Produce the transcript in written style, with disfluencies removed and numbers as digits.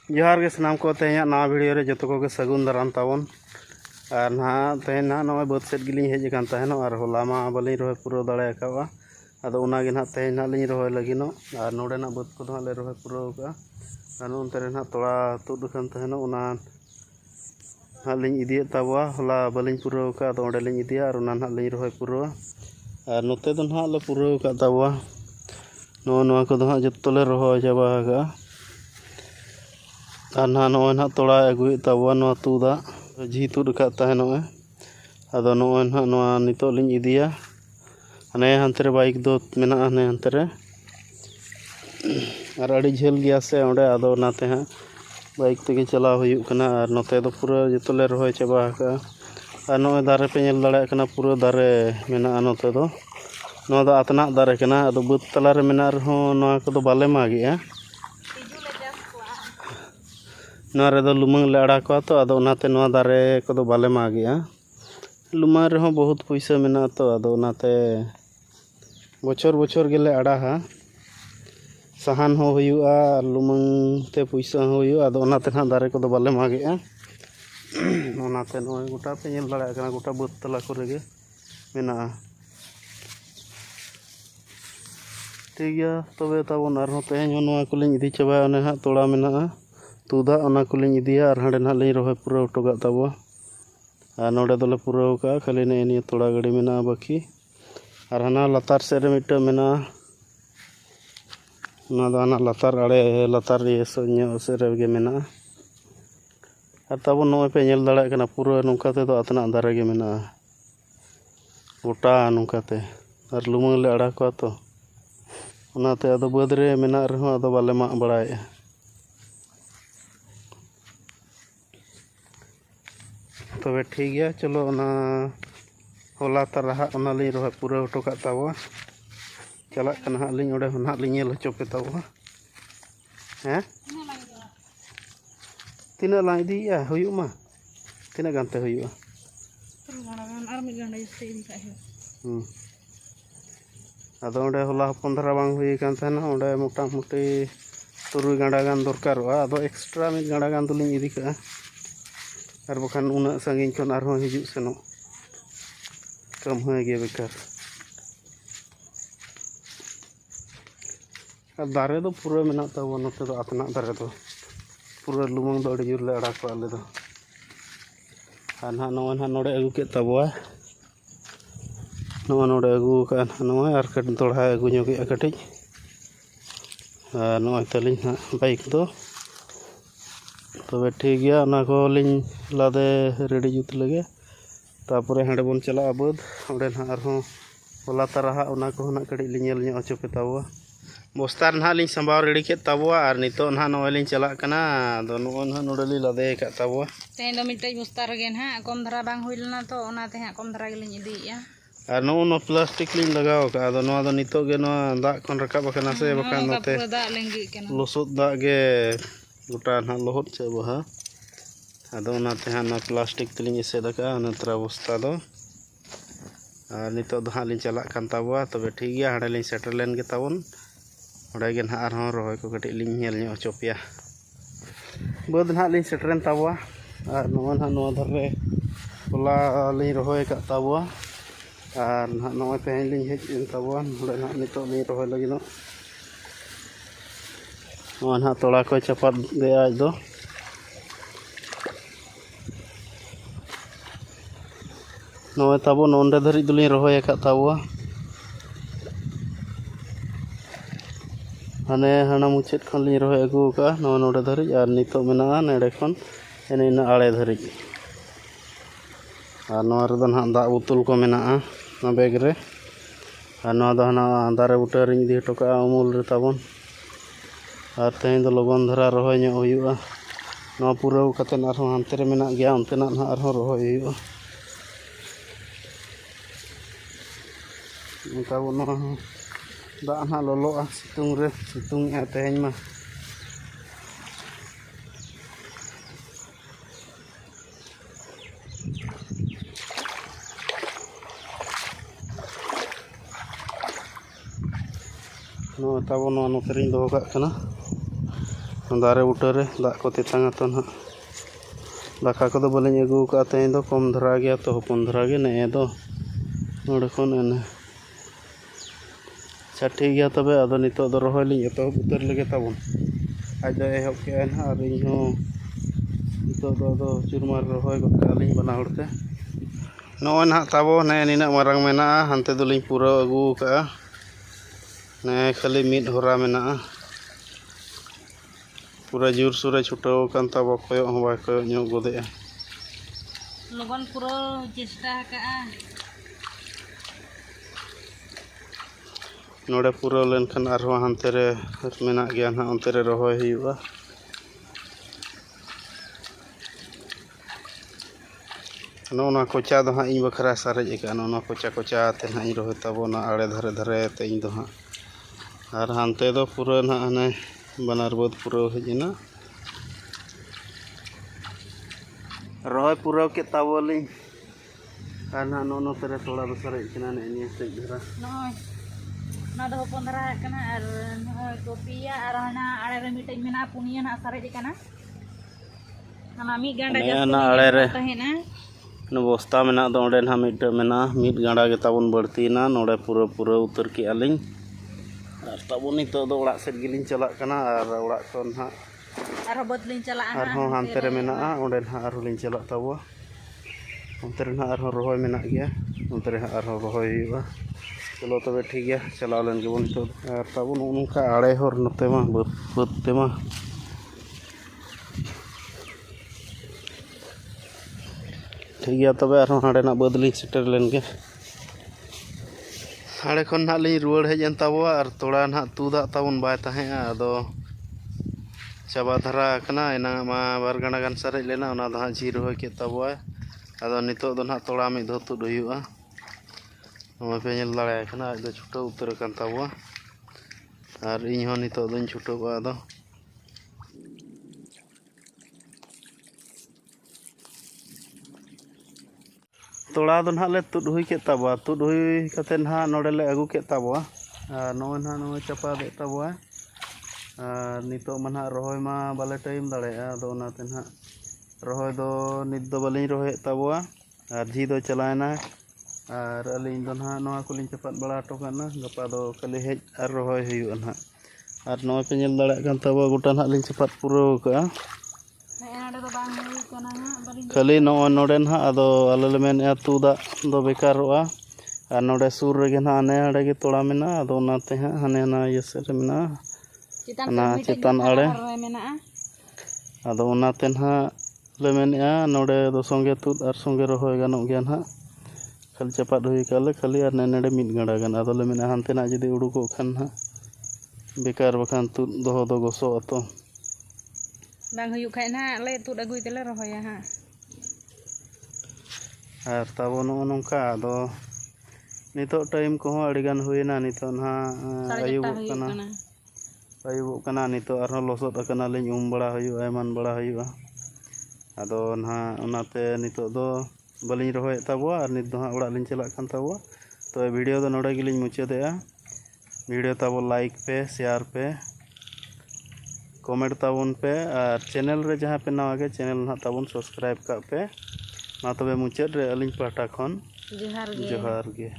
जोहार के सामान को तेज नवा भिडियो रे जो को सगुन दाराम ताबन और ना तेज ना नॉय बद सेट गिलिंग हेजन तहन और होला मा बलिंग रोहे पूरा दाड़े का अदो उना गे ना तेज ना लिंग रोहे लगिनो और नोडे ना बद को ले रोहे पूरा का और उनते रे ना तोड़ा तुद खान तहन उना ना लिंग इदिए ताबवा होला बलिंग पूरा का अदो ओंडे लिंग इदिया और उना ना लिंग रोहे पूरा और नोते दो ना ले पूरा का ताबवा नो नवा को दो जत्तो ले रोहे चाबा का और ना नॉय ना तोड़ा अगुई ताबवा नवा तुदा जी तुद का तहन अदो नॉय ना नवा नितो लिंग इदिया हने हंतरे बाइक दो मेना हने हंतरे और अड़ी झेल गया से ओंडे अदो नाते हां बाइक तेगे चला हुयुक कना और नोते दो पूरा जतले रोहे चाबा का और नॉय दारे पे नेल दाड़े कना पूरा दारे मेना नोते दो नोआ दो आतना दारे कना अदो बुत तला रे मेना रहो नोआ को दो बाले मागिया नोआ रे दो लुमंग ले अड़ा को तो अदो नाते नोआ दारे को दो बाले मागिया लुमा रे हो बहुत पैसा मेना तो अदो नाते बचर बचर गेले अड़ा हा सहान हो हुयुआ लुमंग ते पैसा हो हुयुआ अदो नाते ना दारे को दो बाले मागिया ओनाते नोय गोटा पे नेल दाड़े कना गोटा बुत तला को रेगे मेना ठीक गया तबे ताबन आर हो तेज नोआ को लिंग इदी चाबा ओने हा तोड़ा मेना तुदा ओना को लिंग इदिया और हांडे ना लिंग रोहे पूरा उटोगा ताबवा और नोडे दोले पूरा का खाली ने निया तोड़ा गाड़ी मेना बाकी और हाना लतार से रे मिट्टा मेना ना दाना लतार आड़े लतार ये सोन्या से रेगे मेना और ताबो नोय पे नेल दाड़े कना पूरा नोंका ते दो अतना दारे गे मेना गोटा नोंका ते और लुमंग ले अड़ा को तो ओनाते अदो बद रे मेना रहो अदो बाले मा बड़ाए तबे ठीक गया चलो ना होला तरह ओना लिंग रोहे पूरा उटो का ताबवा चला कना हा लिंग ओडे ना लिंग नेल चोपे ताबवा हैं तीना ला इदिया हुयु मा तीना गानते हुयुआ अदो ओंडे होला 15 बांग हुई कान थाना ओंडे मोटा मोटी 3 गांडा गान दरकारोआ अदो एक्स्ट्रा मिद गांडा गान दुलिंग इदी का और बखान उना संगिन खन आर हो हिजुक सेनो कम होए गे बेकार और दारे दो पूरा मेना ताबो नोते दो अतना दारे दो पूरा लुमंग दो अड़ी जोर ले अड़ा को आले दो और ना नोआ ना नोडे अगु के ताबवा नोआ नोडे अगु का नोआ और कट तोड़ा अगु ᱧᱚᱜ कटिज और नोआ तलिन ना बाइक दो तबे ठीक गया ना को लिंग लादे रेडी जुत लगे तापरे हांडे बन चला बद ओंडे ना आरो होला तरहा ओना को ना कड़ी लिंगेल ᱧᱚᱜ अचो पे ताबवा बस्तार ना लिंग संभाव रेडी के ताबवा और नितो ना नोय लिंग चला कना दो नो ना नोडली लादे का ताबवा तेन दो मिटै बस्तार गे ना कम धरा बांग हुई लना तो ओना ते हा कम धरा गेलिंग इदिया और नो प्लास्टिक लिंग लगाव का दो नो दो नितो गे नो दाग कोन रकाब कना से बकान नोते दाग लेंगी कना लोसोद दाग गे गोटा ना लोहत चाबा अदो नाते ना प्लास्टिक तलिंग एसेद का नत्रा बस्ता दो और नितो दो हां लिंग चला कान ताबवा तबे ठीक गया हांडे लिंग सेटल लेन गे ताबन ओडे गे ना आर हो रोय को कटि लिंग नेल ᱧᱚᱜ चोपिया बद ना लिंग सेटरेन ताबवा और नोआ ना नोआ धरे होला लिंग रोय का ताबवा और ना नोआ पे लिंग हेज इन ताबवा ओडे ना नितो लिंग रोय लगिनो नोआ ना तोड़ा को चपात दे आज दो नोए ताबो नोंडे धरी दुलिं रोय का ताबवा हाने हाना मुचेत खन लिं रोय अगु का नो नोडे धरी और नितो मेना नेडे खन एने ना आड़े धरी और नोआ रे दो ना दा बोतल को मेना ना बैग रे और नोआ दो ना दारे बुटे रिंग दी टोका अमूल रे ताबन और तेन दो लगन धरा रोय ᱧᱚᱜ हुयुआ नोआ पूरा कते ना आरो हानते रे मेना गया ओनते ना आरो रोय हुयुआ ताबो नोआ दा ना लोलोआ सितुंग रे सितुंग ए तेहन मा नो ताबो नो नोतरिंग दो का कना दारे बुटारे दाग को तेतांगा तो ना दाका को बालिं अगू का तेज दो कम धरा गया तो हपन धरा गे ने दो नोडे खन एने अच्छा ठीक गया तबे आदो नितो दो रहोय लिं एतहब उतर लगे ताबन आज दो एहब के ना और इन हो नितो दो चुरमार रहोय गटा लिं बना हड़ते नोय ना ताबो ने निना मारंग मेना हानते दो लिं पूरा अगू का ने खाली मिड होरा मेना पूरा जोर सोरे छुटाव कान ताबो कोयो हो बाय कोयो ᱧᱚᱜ गोदे लगन पूरा चेष्टा का नोडे पूरा लेनखान आरो हानते रे मेना गया ना अंते रे रहोय हुआ नोना कोचा दो हाँ इन बखरा सारेज एका नोना कोचा कोचा ते ना इन रहोय ताबो ना आड़े धरे धरे ते इन दो हाँ और हानते दो पूरा ना हने बनार बोध पूरा हेजना रहोय पूरा के ताबोली और ना नो तेरे थोड़ा दो सारे इतना ने निये से धरा नोय ना दो हपन धरा कना और नोय को पिया और ना आड़े रे मिटे मेना पुनिया ना सारे कना ना मी गांडा ना आड़े रे तहेना न बस्ता मेना दो ओंडे ना मिट मेना मिट गांडा के ताबन बढ़ती ना नोडे पूरा पूरा उतर के आलिंग और ताबन नितो दो ओड़ा सेट गिलिंग चला कना और ओड़ा कोन हा आरो बदलिन चला और हो हानते रे मेना ओंडे ना आरो लिंग चला ताबो अंतर ना आरो रहोय मेना गया अंतर आरो रहोय हुआ चलो तबे ठीक गया चला लेन गेबन तो और ताबन उनका आड़े हर नते मा बद ते मा ठीक गया तबे आरो हाडे ना बदलिंग सेटर लेन गे हाड़े खन ना लिंग रुवाड़ हेजन ताबो और तोड़ा ना तुदा ताबन बाय ताहे आदो चाबा धरा कना एना मा बार गाना गान सारे लेना ओना दो हाँ जी रहोय के ताबो आदो नितो दो ना तोड़ा में दो तुड हुआ नोय पे नेल दाड़े कना आज दो छुटा उतर कान ताबो और इन हो नितो दोन छुटा आदो तोड़ा दो ना ले तुड हुई के ताबो तुड हुई कते ना नोडे ले अगू के ताबो नोय ना नोय चपा दे ताबो नितो मना रहोय मा बाले टाइम दाड़े आदो ओनाते ना रहोय दो नित दो बालिं रहोय ताबो और जी दो चलायना और अलिंग दो ना नोआ कुलिंग चपात बड़ा टोकाना गपा दो खाली हेज और रहोय हुआ ना और नोय पे नेल दाड़े कान ताबो गोटा ना लिंग चपात पूरा का खाली नोय नोडे ना आदो आले ले मेन तुदा दो बेकारोआ और नोडे सुर रे ना आने आड़े के तोड़ा मेना आदो ओनाते हाने ना येसे रे मेना ना चेतान आड़े आदो ओनाते ना ले मेनआ नोडे दो संगे तुद और संगे रहोय गानो गया ना खाली चपात हुई काले खाली और नेनेडे मिड गांडा गान आदो ले मेना हानते ना जदि उडुको खान ना बेकार बखान तुद दोहो दो गोसो अतो बांग हुयु खाय ना ले तुद अगुई तेले रहोय हा और ताबो नो नोंका आदो नितो टाइम को अड़ी गान हुईना नितो ना आयुब कना नितो आरो लसद कना लिंग बड़ा हुआ एमान बड़ा हुआ आदो ना ओनाते नितो दो बालिंग रहोय ताबो और नित दो हाँ ओड़ा लिंग चला कान ताबो तो वीडियो दो नोडे गिलिंग मुचादेआ वीडियो ताबो लाइक पे शेयर पे कमेंट ताबन पे और चैनल रे जहाँ पे नवा गे चैनल ना ताबन सब्सक्राइब का पे मा तबे मुचाद रे अलिंग पाटा खन जोहार गे जोहार गे।